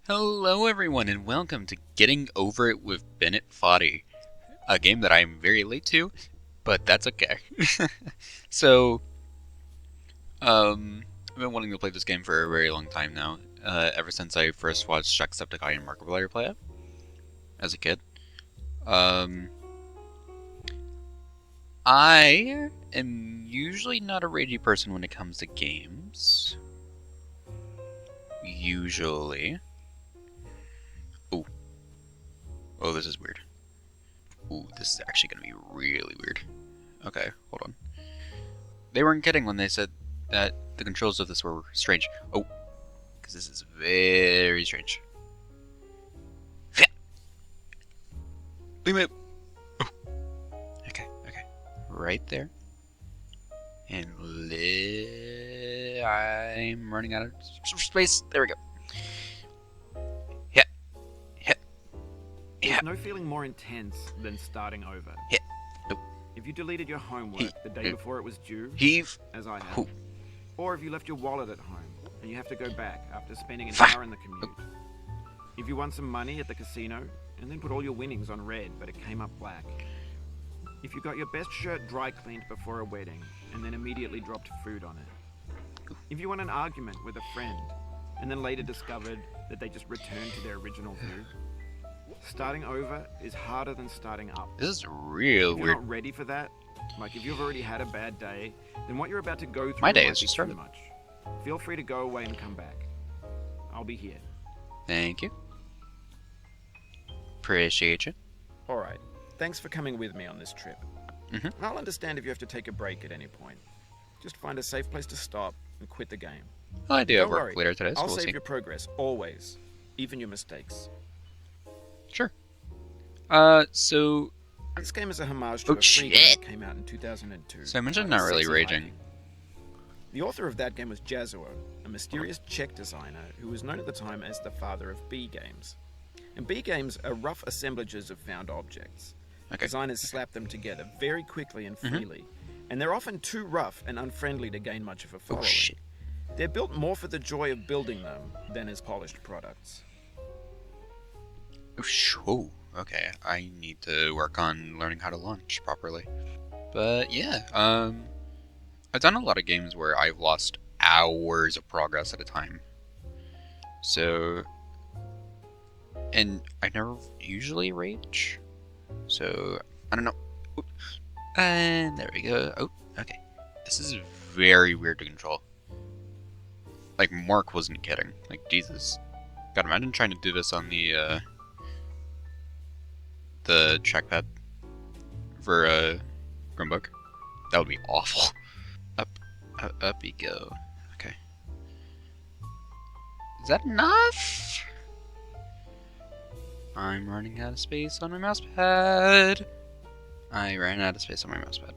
Hello everyone and welcome to Getting Over It with Bennet Foddy, a game that I'm very late to, but that's okay. So, I've been wanting to play this game for a very long time now, ever since I first watched Jacksepticeye and Markiplier play it, as a kid. I am usually not a ragey person when it comes to games. Usually. Oh, this is weird. Ooh, this is actually gonna be really weird. Okay, hold on. They weren't kidding when they said that the controls of this were strange. Oh, because this is very strange. Leave me. Oh. Okay. Right there. And I'm running out of space. There we go. There's no feeling more intense than starting over. Nope. If you deleted your homework the day before it was due, as I have, or if you left your wallet at home and you have to go back after spending an hour in the commute. If you won some money at the casino and then put all your winnings on red but it came up black. If you got your best shirt dry cleaned before a wedding and then immediately dropped food on it. If you won an argument with a friend and then later discovered that they just returned to their original view. Starting over is harder than starting up. This is real weird. If you're not ready for that, like if you've already had a bad day, then what you're about to go through My day might has be just too started. much. Feel free to go away and come back. I'll be here. Thank you. Appreciate you. Alright, thanks for coming with me on this trip. I'll understand if you have to take a break at any point. Just find a safe place to stop and quit the game. Well, I do have Don't work worry, later today, so I'll we'll save see. your progress, always. Even your mistakes. Sure. So... This game is a homage to a free game that came out in 2002. So I mentioned not really raging. The author of that game was Jazuo, a mysterious Czech designer who was known at the time as the father of B games. And B games are rough assemblages of found objects. Okay. Designers slap them together very quickly and freely, and they're often too rough and unfriendly to gain much of a following. Oh, shit. They're built more for the joy of building them than as polished products. Oh, okay. I need to work on learning how to launch properly. But yeah, I've done a lot of games where I've lost hours of progress at a time. So, and I never usually rage. So, I don't know. And there we go. Oh, okay. This is very weird to control. Like, Mark wasn't kidding. Like, Jesus. God, imagine trying to do this on the trackpad for Chromebook. That would be awful. Up you go. Okay. Is that enough? I'm running out of space on my mouse pad. I ran out of space on my mouse pad.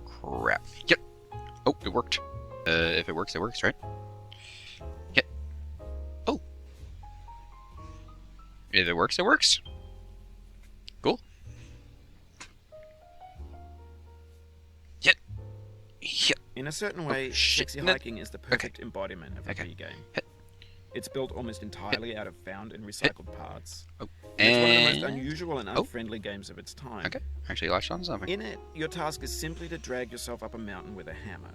Crap. Yep. Oh, it worked. If it works, right? Yep. Oh. If it works, it works. Cool. Yep. In a certain way, sexy hiking is the perfect embodiment of a B game. It's built almost entirely out of found and recycled parts. Oh. And it's one of the most unusual and unfriendly games of its time. Okay, actually latched on something. In it, your task is simply to drag yourself up a mountain with a hammer.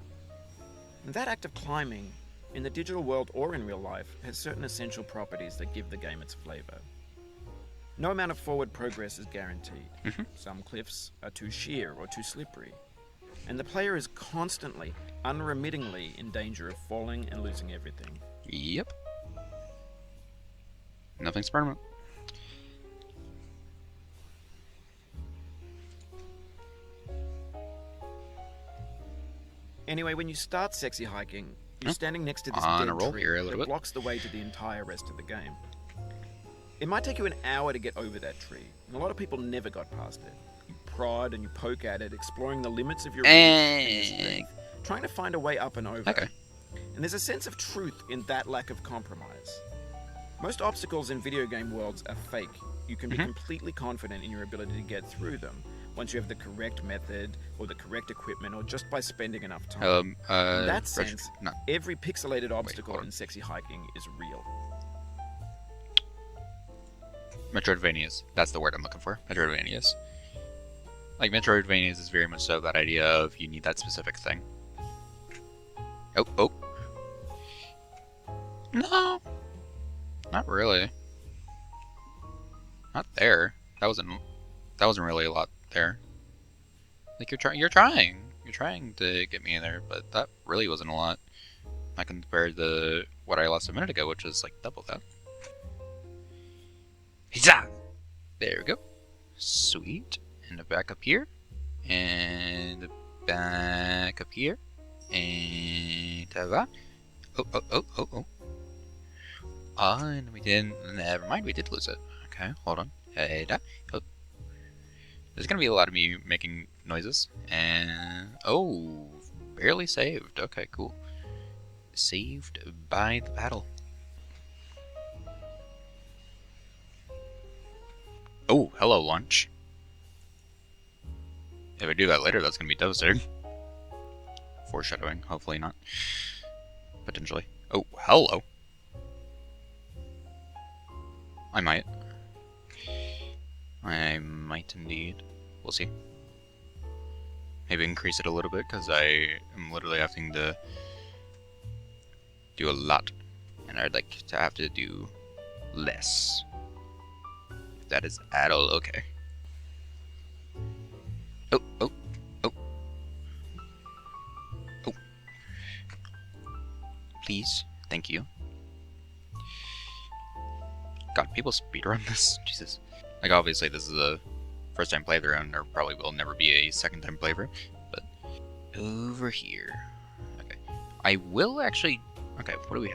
And that act of climbing, in the digital world or in real life, has certain essential properties that give the game its flavor. No amount of forward progress is guaranteed. Some cliffs are too sheer or too slippery. And the player is constantly, unremittingly in danger of falling and losing everything. Yep. Nothing's permanent. Anyway, when you start sexy hiking, you're standing next to this On dead a roll tree here a little that bit. blocks the way to the entire rest of the game. It might take you an hour to get over that tree, and a lot of people never got past it. You prod and you poke at it, exploring the limits of your reach and your strength, trying to find a way up and over. Okay. And there's a sense of truth in that lack of compromise. Most obstacles in video game worlds are fake. You can be completely confident in your ability to get through them once you have the correct method or the correct equipment or just by spending enough time. In that sense, every pixelated obstacle in sexy hiking is real. Metroidvanias. That's the word I'm looking for. Metroidvanias. Like, Metroidvanias is very much so that idea of you need that specific thing. Oh, oh. No! Not really. Not there. That wasn't really a lot there. Like, you're trying to get me in there, but that really wasn't a lot. Not compared to what I lost a minute ago, which is like double that. Huzzah! There we go. Sweet. And back up here. And back up here. And ta-da. Oh, oh, oh, oh, oh. And we didn't. Never mind, we did lose it. Okay, hold on. Hey, da. Oh. There's gonna be a lot of me making noises. And. Oh, barely saved. Okay, cool. Saved by the battle. Oh, hello, lunch. If I do that later, that's gonna be devastating. Foreshadowing, hopefully not. Potentially. Oh, hello. I might. I might indeed. We'll see. Maybe increase it a little bit, because I am literally having to do a lot. And I'd like to have to do less. If that is at all okay. Oh, oh, oh. Oh. Please. Thank you. God, people speedrun this? Jesus. Like, obviously this is a first time playthrough, and there probably will never be a second time playthrough, but over here. Okay. I will actually... Okay, what do we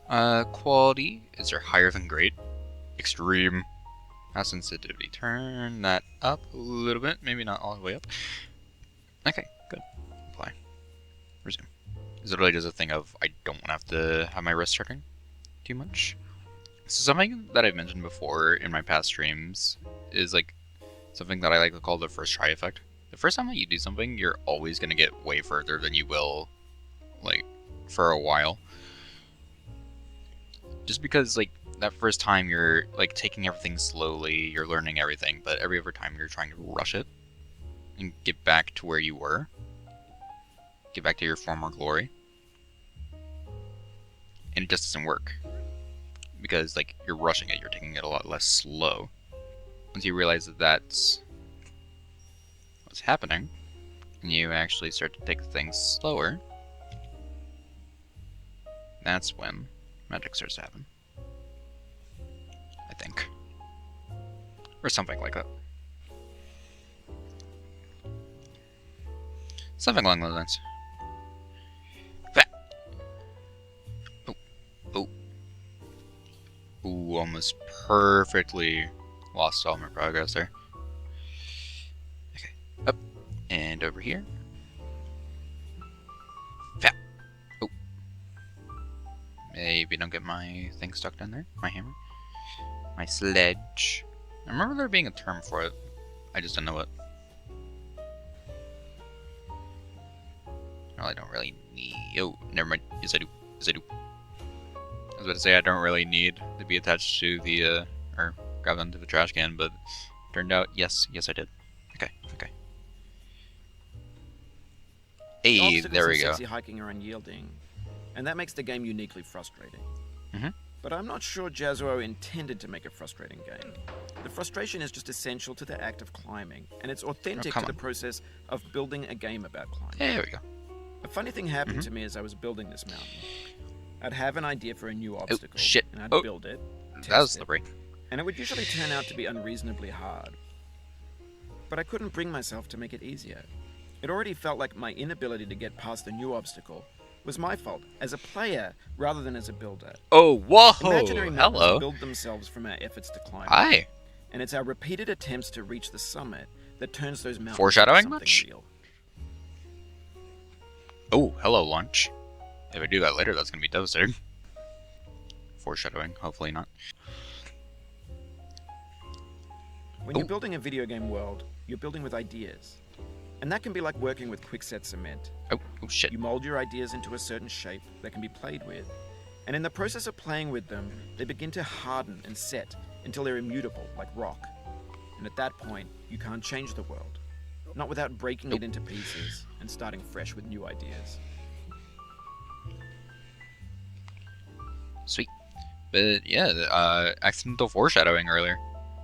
have? Quality. Is there higher than great? Extreme. Mouse sensitivity. Turn that up a little bit. Maybe not all the way up. Okay, good. Apply. Resume. Is it really just a thing of I don't want to have to have my wrist hurting too much? So something that I've mentioned before in my past streams is like something that I like to call the first try effect. The first time that you do something, you're always going to get way further than you will, like, for a while. Just because, like, that first time you're, like, taking everything slowly, you're learning everything, but every other time you're trying to rush it and get back to where you were. Get back to your former glory. And it just doesn't work. Because, like, you're rushing it, you're taking it a lot less slow. Once you realize that that's what's happening, and you actually start to take things slower, that's when magic starts to happen. I think. Or something like that. Something along those lines. Oh. Oh. Ooh, almost perfectly lost all my progress there. Okay. Up. And over here. Fat. Oh. Maybe don't get my thing stuck down there. My hammer. My sledge. I remember there being a term for it. I just don't know it. Well, I don't really need... Oh, never mind. Yes, I do. Yes, I do. I was about to say I don't really need to be attached to the, or grab onto the trash can, but turned out, yes, I did. Okay, okay. Hey, there we go. Sexy hiking are unyielding, and that makes the game uniquely frustrating. But I'm not sure Jazuo intended to make a frustrating game. The frustration is just essential to the act of climbing, and it's authentic to the process of building a game about climbing. There we go. A funny thing happened to me as I was building this mountain. I'd have an idea for a new obstacle, and I'd build it, that was slippery. And it would usually turn out to be unreasonably hard. But I couldn't bring myself to make it easier. It already felt like my inability to get past the new obstacle was my fault as a player rather than as a builder. Oh, whoa! Imaginary mountains Hello. build themselves from our efforts to climb. Hi. And it's our repeated attempts to reach the summit that turns those mountains Foreshadowing into something much? real. Oh, hello, lunch. If I do that later, that's gonna be devastating. Foreshadowing, hopefully not. When you're building a video game world, you're building with ideas. And that can be like working with quickset cement. Oh, shit. You mold your ideas into a certain shape that can be played with. And in the process of playing with them, they begin to harden and set until they're immutable, like rock. And at that point, you can't change the world. Not without breaking it into pieces and starting fresh with new ideas. Sweet. But yeah, accidental foreshadowing earlier.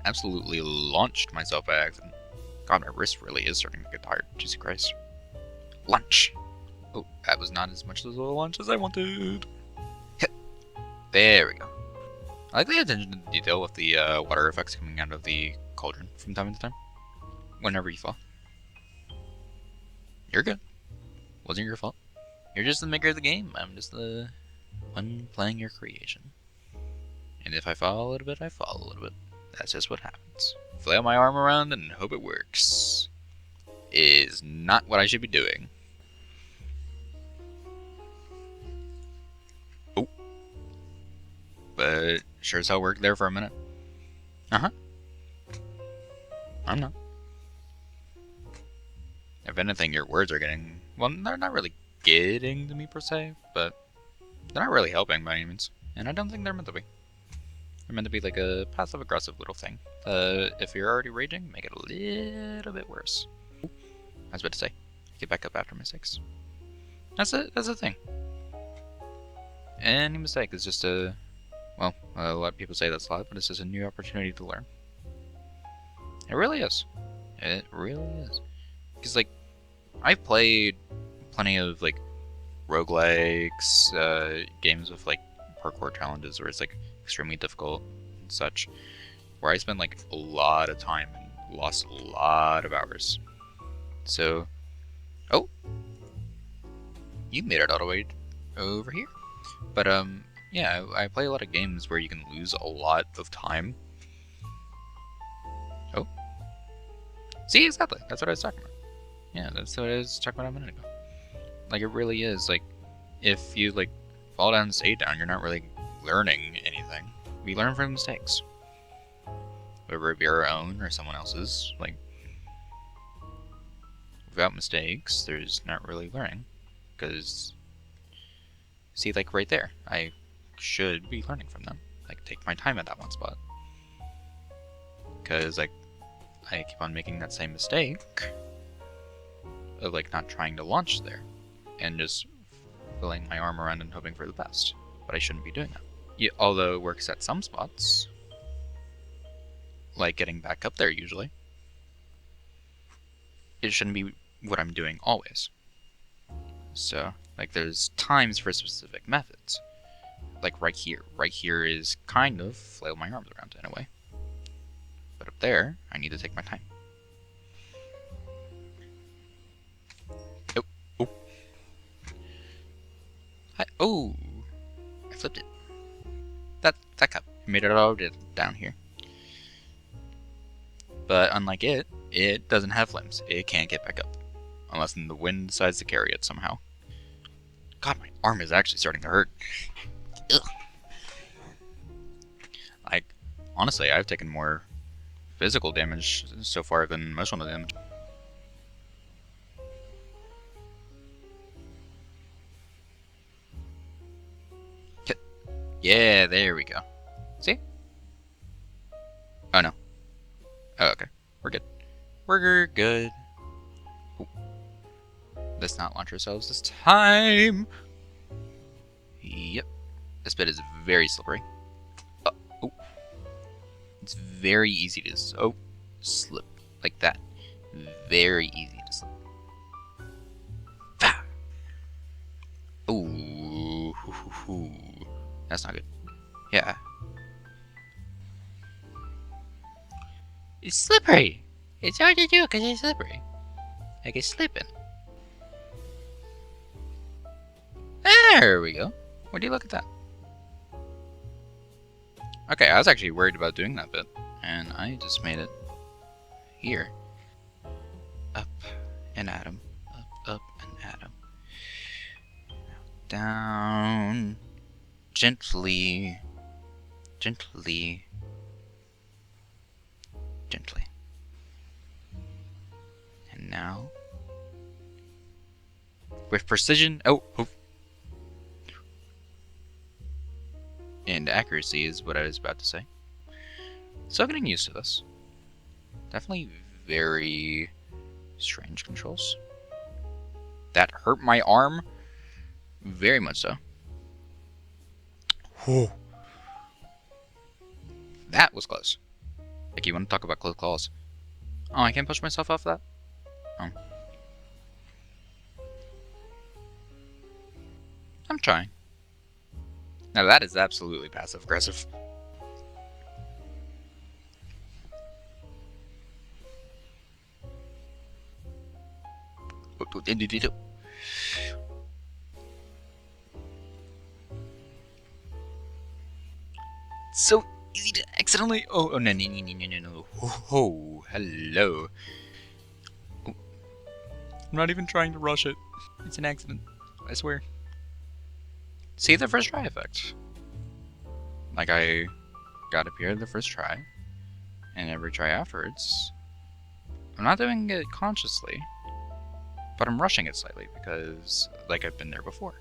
Absolutely launched myself by accident. God, my wrist really is starting to get tired. Jesus Christ. Lunch. Oh, that was not as much of a lunch as I wanted. There we go. I like the attention to detail with the water effects coming out of the cauldron from time to time. Whenever you fall. You're good. Wasn't your fault. You're just the maker of the game. I'm just the one playing your creation. And if I fall a little bit, I fall a little bit. That's just what happens. Flail my arm around and hope it works. Is not what I should be doing. Oh. But sure as hell worked there for a minute. Uh-huh. I'm not. If anything, your words are getting... Well, they're not really getting to me per se, but they're not really helping by any means. And I don't think they're meant to be. They're meant to be like a passive-aggressive little thing. If you're already raging, make it a little bit worse. I was about to say, get back up after mistakes. That's it. That's the thing. Any mistake is just a... Well, a lot of people say that's a lot, but it's just a new opportunity to learn. It really is. It really is. Because, like, I've played plenty of, like, roguelikes, games with, like, parkour challenges where it's, like, extremely difficult and such, where I spent, like, a lot of time and lost a lot of hours. So... Oh! You made it all the way over here. But, yeah, I play a lot of games where you can lose a lot of time. Oh. See, exactly. That's what I was talking about. Yeah, that's what I was talking about a minute ago. Like, it really is. Like, if you, like, fall down and stay down, you're not really learning anything. We learn from mistakes. Whether it be our own or someone else's. Like, without mistakes, there's not really learning. Because, see, like, right there. I should be learning from them. Like, take my time at that one spot. Because, like, I keep on making that same mistake of, like, not trying to launch there. And just filling my arm around and hoping for the best. But I shouldn't be doing that. Yeah, although it works at some spots. Like getting back up there usually. It shouldn't be what I'm doing always. So, like, there's times for specific methods. Like right here. Right here is kind of flail my arms around in a way. But up there, I need to take my time. Oh, oh. Oh! I flipped it. That cup made it all down here. But unlike it doesn't have flames. It can't get back up. Unless the wind decides to carry it somehow. God, my arm is actually starting to hurt. Ugh. Like, honestly, I've taken more physical damage so far than emotional damage. Yeah, there we go. See? Oh, no. Oh, okay. We're good. We're good. Ooh. Let's not launch ourselves this time. Yep. This bit is very slippery. Oh. It's very easy to slip like that. Very easy to slip. Ooh. That's not good. Yeah. It's slippery. It's hard to do because it's slippery. Like it's slipping. There we go. Would you look at that? Okay, I was actually worried about doing that bit, and I just made it here. Up and atom. Up and atom. Down. Gently. Gently. Gently. And now, with precision. Oh. and accuracy is what I was about to say. So getting used to this. Definitely very strange controls. That hurt my arm. Very much so. Whew. That was close. Like, you want to talk about close calls. Oh, I can't push myself off that? Oh. I'm trying. Now that is absolutely passive-aggressive. So easy to accidentally... Oh, no. Oh, hello. Oh. I'm not even trying to rush it. It's an accident. I swear. See the first try effect. Like, I got up here the first try, and every try afterwards, I'm not doing it consciously, but I'm rushing it slightly because, like, I've been there before.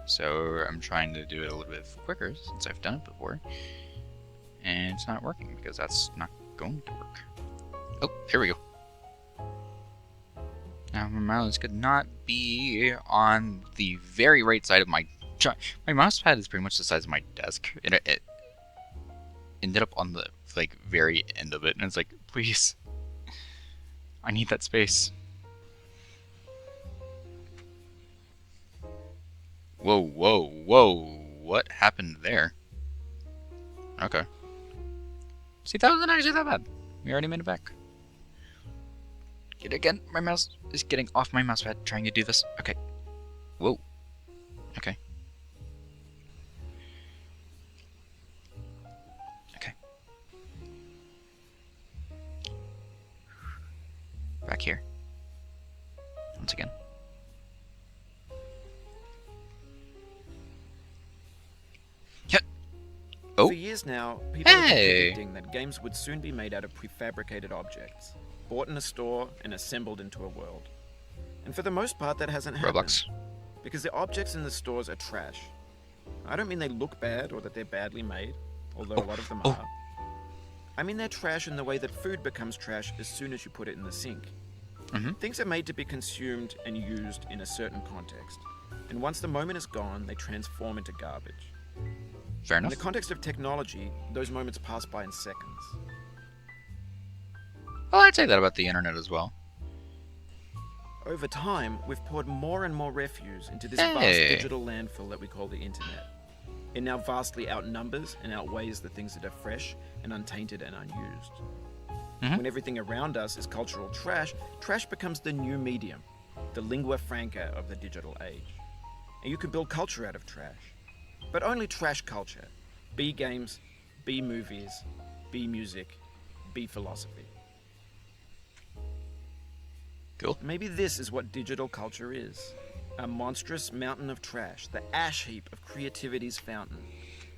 So I'm trying to do it a little bit quicker since I've done it before, and it's not working because that's not going to work. Oh, here we go. Now my mouse could not be on the very right side of my mouse pad is pretty much the size of my desk. It ended up on the like very end of it, and it's like, please, I need that space. Whoa! What happened there? Okay. See, that wasn't actually that bad. We already made it back. Get it again. My mouse is getting off my mouse pad trying to do this. Okay. Whoa. Okay. Okay. Back here. Once again. Yep. Oh. For years now, people have been predicting that games would soon be made out of prefabricated objects, bought in a store and assembled into a world. And for the most part, that hasn't happened. Roblox. Because the objects in the stores are trash. I don't mean they look bad or that they're badly made, although a lot of them are. I mean they're trash in the way that food becomes trash as soon as you put it in the sink. Things are made to be consumed and used in a certain context. And once the moment is gone, they transform into garbage. Fair enough. In the context of technology, those moments pass by in seconds. Well, I'd say that about the internet as well. Over time, we've poured more and more refuse into this vast digital landfill that we call the internet. It now vastly outnumbers and outweighs the things that are fresh and untainted and unused. When everything around us is cultural trash, trash becomes the new medium, the lingua franca of the digital age. And you can build culture out of trash. But only trash culture. Be games, be movies, be music, be philosophy. Cool. Maybe this is what digital culture is. A monstrous mountain of trash, the ash heap of creativity's fountain.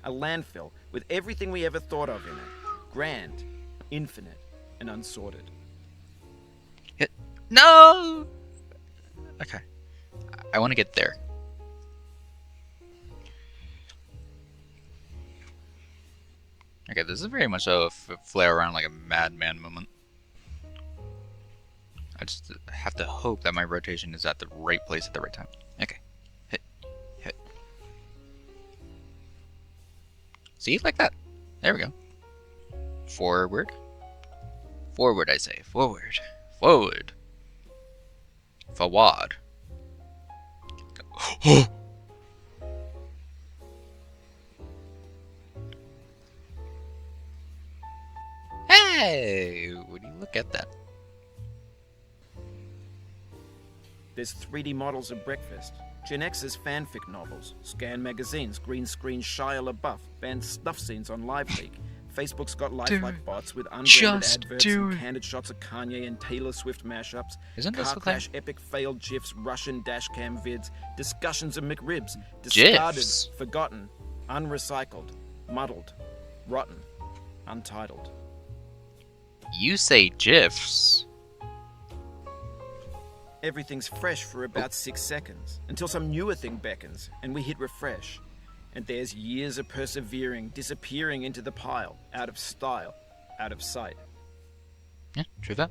A landfill with everything we ever thought of in it. Grand, infinite, and unsorted. No! Okay. I want to get there. Okay, this is very much a flare around like a madman moment. I just have to hope that my rotation is at the right place at the right time. Okay. Hit. See? Like that. There we go. Forward. Forward, I say. Forward. Forward. Forward. Hey! Would you look at that? There's 3D models of breakfast, Gen X's fanfic novels, scan magazines, green screen Shia LaBeouf, banned snuff scenes on LiveLeak. Facebook's got lifelike bots with unbranded adverts and candid shots of Kanye and Taylor Swift mashups. Isn't this car crash, epic failed GIFs, Russian dashcam vids, discussions of McRibs, discarded, GIFs? Forgotten, unrecycled, muddled, rotten, untitled. You say GIFs. Everything's fresh for about 6 seconds, until some newer thing beckons, and we hit refresh. And there's years of persevering disappearing into the pile, out of style, out of sight. Yeah, true that.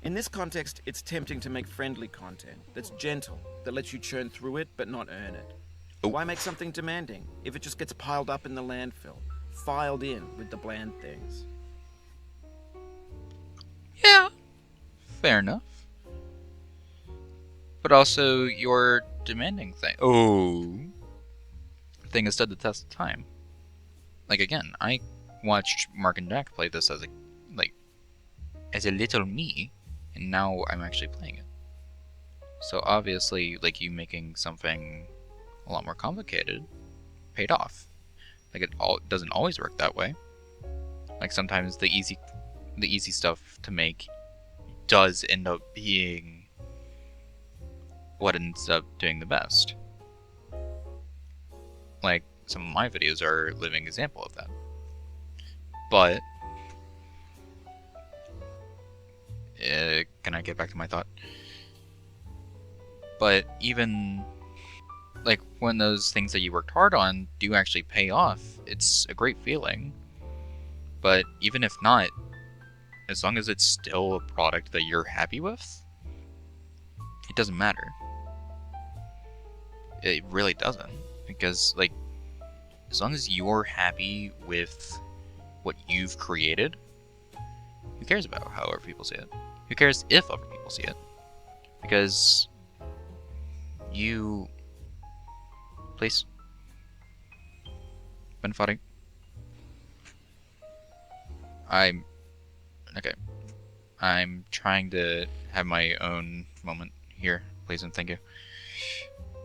In this context, it's tempting to make friendly content that's gentle, that lets you churn through it but not earn it. Oh. Why make something demanding if it just gets piled up in the landfill, filed in with the bland things? Yeah, fair enough. But also, your demanding thing has stood the test of time. Like, again, I watched Mark and Jack play this as a little me, and now I'm actually playing it. So obviously, like, you making something a lot more complicated paid off. Like, it doesn't always work that way. Like, sometimes the easy stuff to make does end up being what ends up doing the best. Like, some of my videos are a living example of that. But can I get back to my thought? But even like when those things that you worked hard on do actually pay off, it's a great feeling. But even if not, as long as it's still a product that you're happy with, it doesn't matter. It really doesn't. Because, like, as long as you're happy with what you've created, who cares about how other people see it? Who cares if other people see it? Because you... Please. Foddy. Okay. I'm trying to have my own moment here, please and thank you.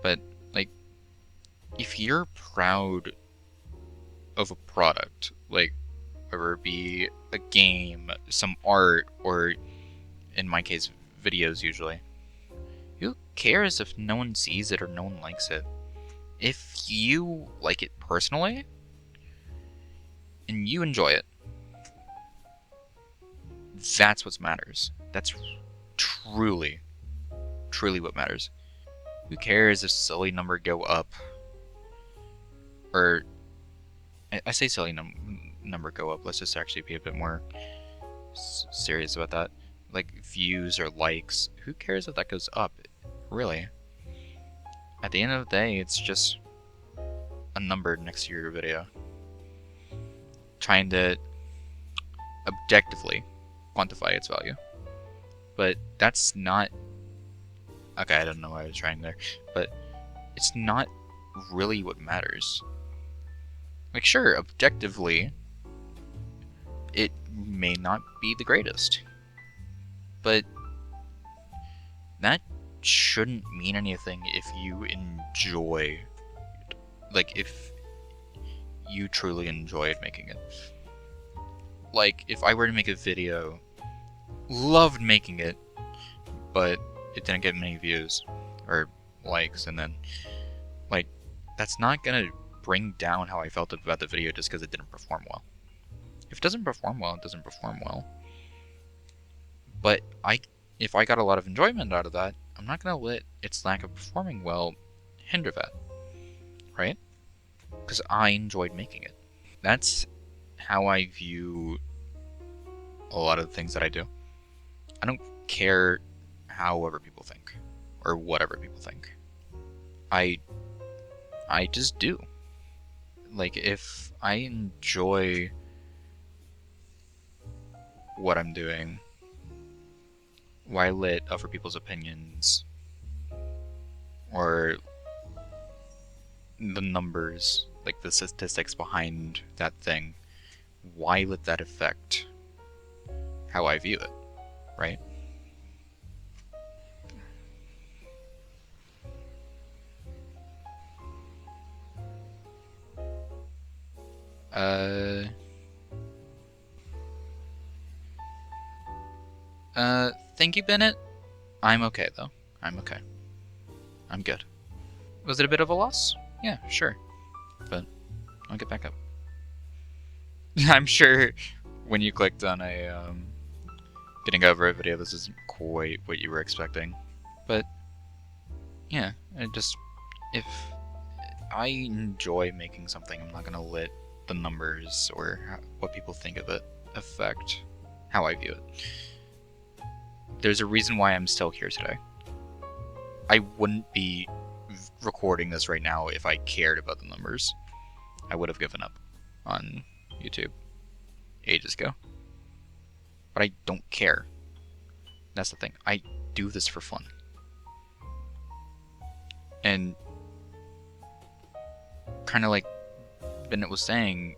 But, like, if you're proud of a product, like, whether it be a game, some art, or, in my case, videos usually, who cares if no one sees it or no one likes it? If you like it personally, and you enjoy it, that's what matters. That's truly what matters. Who cares if silly number go up? Or, I say silly number go up, let's just actually be a bit more serious about that. Like, views or likes, who cares if that goes up? Really? At the end of the day, it's just a number next to your video. Trying to objectively quantify its value. But that's not... Okay, I don't know what I was trying there. But it's not really what matters. Like, sure, objectively, it may not be the greatest. But that shouldn't mean anything if you enjoy... Like, if you truly enjoyed making it. Like, if I were to make a video, loved making it, but it didn't get many views or likes, and then, like, that's not gonna bring down how I felt about the video just because it didn't perform well. If it doesn't perform well, it doesn't perform well. But if I got a lot of enjoyment out of that, I'm not gonna let its lack of performing well hinder that, right? Because I enjoyed making it. That's how I view a lot of the things that I do. I don't care how other people think, or whatever people think. I just do. Like, if I enjoy what I'm doing, why let other people's opinions or the numbers, like the statistics behind that thing, why let that affect how I view it, right? Thank you, Bennet. I'm okay, though. I'm okay. I'm good. Was it a bit of a loss? Yeah, sure. But I'll get back up. I'm sure when you clicked on a, getting over a video, this isn't quite what you were expecting. But, yeah, if I enjoy making something. I'm not gonna let the numbers or what people think of it affect how I view it. There's a reason why I'm still here today. I wouldn't be recording this right now if I cared about the numbers. I would have given up on YouTube ages ago. But I don't care. That's the thing. I do this for fun. And kind of like Bennet was saying,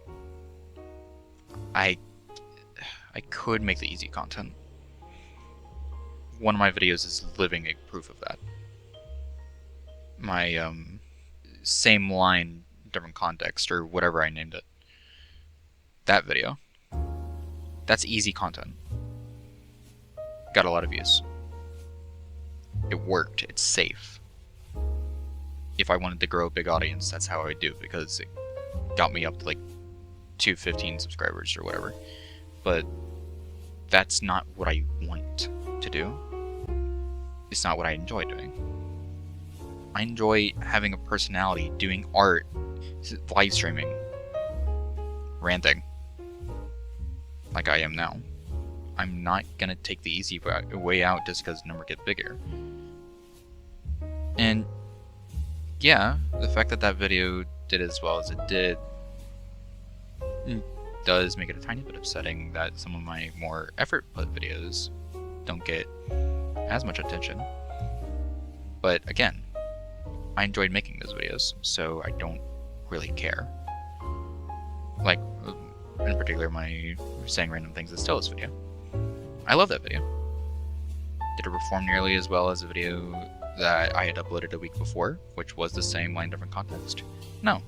I could make the easy content. One of my videos is living a proof of that. My same line, different context, or whatever I named it. That video. That's easy content. Got a lot of views. It worked. It's safe. If I wanted to grow a big audience, that's how I would do it, because it got me up to like 215 subscribers or whatever. But that's not what I want to do. It's not what I enjoy doing. I enjoy having a personality, doing art, live streaming, ranting, like I am now. I'm not gonna take the easy way out just because the number get bigger. And yeah, the fact that that video did as well as it did does make it a tiny bit upsetting that some of my more effort put videos don't get as much attention. But again, I enjoyed making those videos, so I don't really care. Like, in particular, my saying random things is still this video. I love that video. Did it perform nearly as well as the video that I had uploaded a week before, which was the same line, different context? No.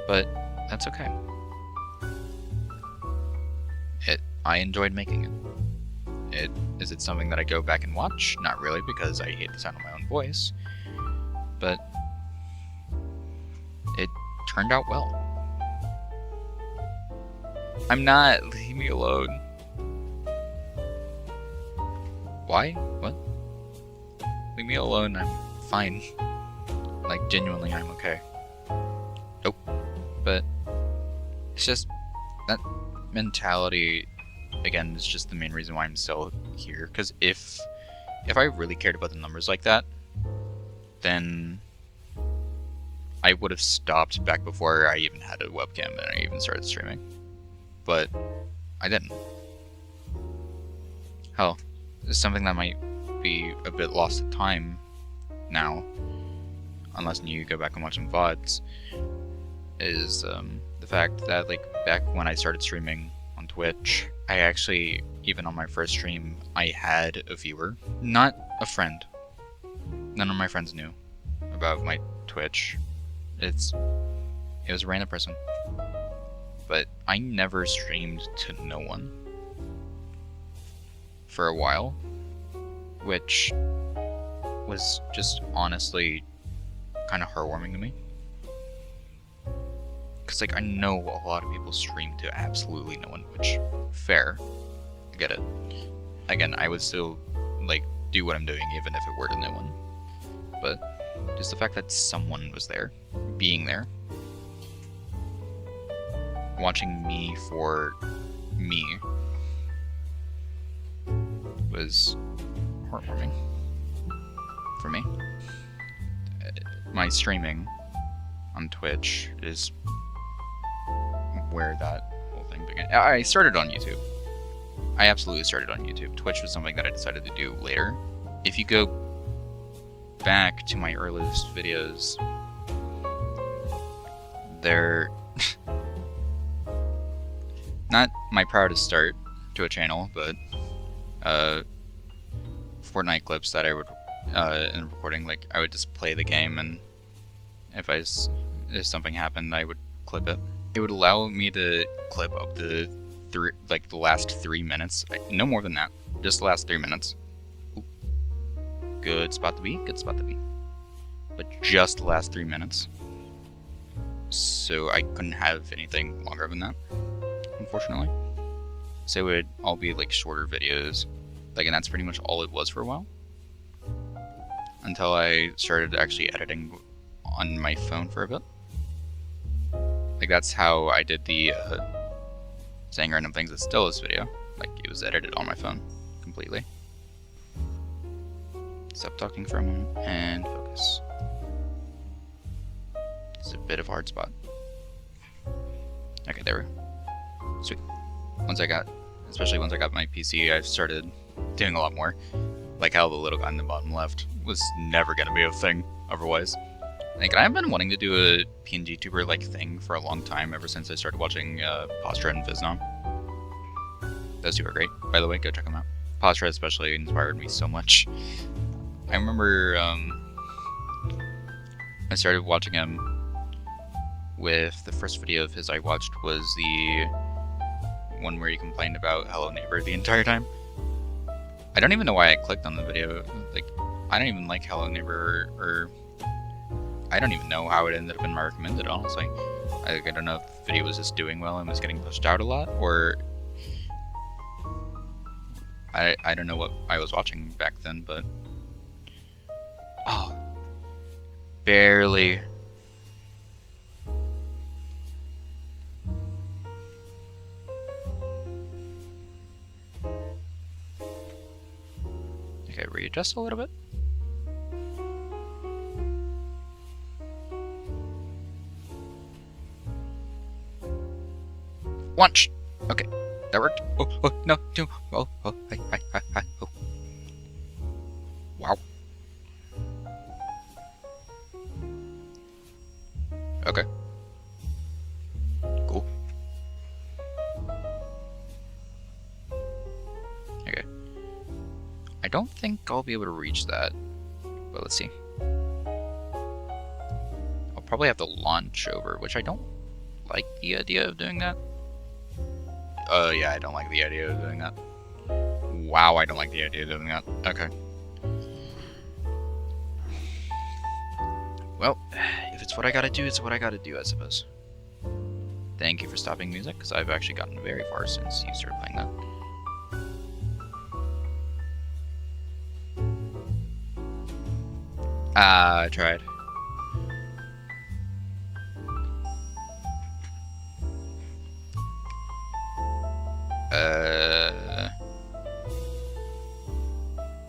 But that's okay. I enjoyed making it. Is it something that I go back and watch? Not really, because I hate the sound of my own voice. But it turned out well. I'm not. Leave me alone. Why? What? Leave me alone. I'm fine. Like, genuinely, I'm okay. Nope. But it's just that mentality. Again, is just the main reason why I'm still here. Because if I really cared about the numbers like that, then I would have stopped back before I even had a webcam and I even started streaming. But I didn't. Hell, it's something that might be a bit lost at time now, unless you go back and watch some VODs, is the fact that, like, back when I started streaming on Twitch, I actually, even on my first stream, I had a viewer, not a friend. None of my friends knew about my Twitch. It was a random person. But I never streamed to no one for a while, which was just honestly kind of heartwarming to me. Because, like, I know a lot of people stream to absolutely no one, which, fair, I get it. Again, I would still, like, do what I'm doing even if it were to no one. But just the fact that someone was there, being there, watching me for me, was heartwarming for me. My streaming on Twitch is where that whole thing began. I started on YouTube. I absolutely started on YouTube. Twitch was something that I decided to do later. If you go back to my earliest videos, they're not my proudest start to a channel, but Fortnite clips that I would in recording, like, I would just play the game, and if something happened, I would clip it. It would allow me to clip up to the last 3 minutes, no more than that, just the last 3 minutes. Ooh. Good spot to be, good spot to be. But just the last 3 minutes. So I couldn't have anything longer than that, unfortunately. So it would all be like shorter videos, like, and that's pretty much all it was for a while. Until I started actually editing on my phone for a bit. Like, that's how I did the saying random things at Stella's video. Like, it was edited on my phone completely. Stop talking for a moment and focus. It's a bit of a hard spot. Okay, there we go. Sweet. Especially once I got my PC, I've started doing a lot more. Like how the little guy in the bottom left was never gonna be a thing otherwise. Like, I've been wanting to do a PNG tuber like thing for a long time, ever since I started watching Postra and Viznom. Those two are great, by the way. Go check them out. Postra especially inspired me so much. I remember I started watching him with the first video of his I watched was the one where he complained about Hello Neighbor the entire time. I don't even know why I clicked on the video. Like, I don't even like Hello Neighbor, or I don't even know how it ended up in my recommended, honestly. I don't know if the video was just doing well and was getting pushed out a lot, or I don't know what I was watching back then, but oh, barely. Okay, readjust a little bit. Launch! Okay, that worked. Oh, no, no. Oh, hi. Oh. Wow. Okay. Cool. Okay. I don't think I'll be able to reach that, but let's see. I'll probably have to launch over, which I don't like the idea of doing that. Yeah, I don't like the idea of doing that. Wow, I don't like the idea of doing that. Okay. Well, if it's what I gotta do, it's what I gotta do, I suppose. Thank you for stopping music, because I've actually gotten very far since you started playing that. I tried.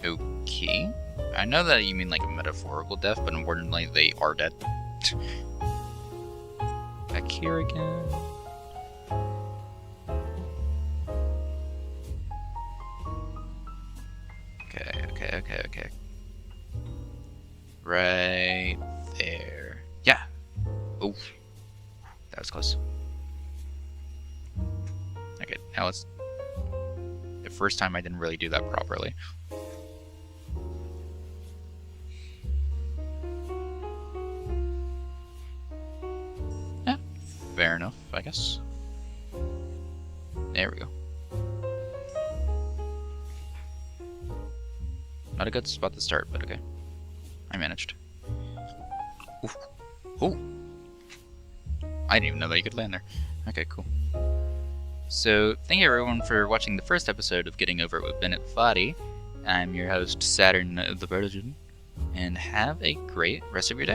Okay. I know that you mean like a metaphorical death, but importantly, they are dead. Back here again. Okay. Right there. Yeah. Oh, that was close. Okay, now let's... The first time I didn't really do that properly. Yeah, fair enough, I guess. There we go. Not a good spot to start, but okay. I managed. Oof. Oh! I didn't even know that you could land there. Okay, cool. So, thank you everyone for watching the first episode of Getting Over It with Bennet Foddy. I'm your host, Saturn the Vertigen, and have a great rest of your day.